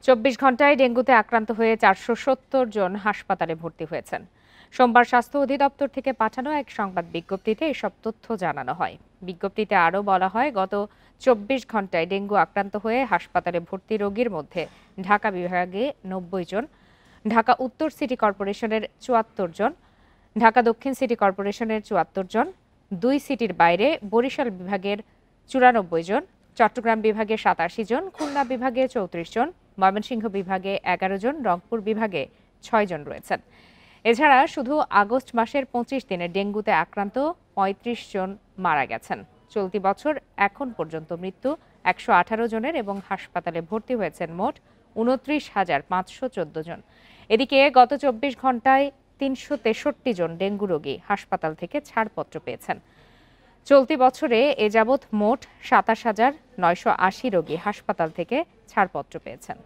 ২৪ ঘন্টায় ডেঙ্গুতে আক্রান্ত হয়ে ৪৭০ জন হাসপাতালে ভর্তি হয়েছেন। সোমবার স্বাস্থ্য অধিদপ্তর থেকে পাঠানো এক সংবাদ বিজ্ঞপ্তিতে এসব তথ্য জানানো হয়। বিজ্ঞপ্তিতে আরও বলা হয়, গত ২৪ ঘন্টায় ডেঙ্গু আক্রান্ত হয়ে হাসপাতালে ভর্তি রোগীর মধ্যে ঢাকা বিভাগে ৯০ জন, ঢাকা উত্তর সিটি কর্পোরেশনের ৭৪ জন, ঢাকা দক্ষিণ সিটি কর্পোরেশনের ৭৪ জন, ২ সিটির বাইরে বরিশাল বিভাগের ৯৪ জন, চট্টগ্রাম বিভাগে ৮৭ জন, খুলনা বিভাগে ৩৪ জন, ময়মনসিংহ বিভাগে ১১ জন, রংপুর বিভাগে ৬ জন রয়েছেন। এছাড়া শুধু আগস্ট মাসের ২৫ দিনে ডেঙ্গুতে আক্রান্ত ৩৫ জন মারা গেছেন। চলতি বছর এখন পর্যন্ত মৃত্যু ১১৮ জনের এবং হাসপাতালে ভর্তি হয়েছেন মোট ২৯,৫১৪ জন। এদিকে গত ২৪ ঘন্টায় ৩৬৩ জন ডেঙ্গু রোগী হাসপাতাল থেকে ছাড়পত্র পেয়েছেন। চলতি বছরে এ যাবৎ মোট ২৭,৯৮০ রোগী হাসপাতাল থেকে ছাড়পত্র পেয়েছেন।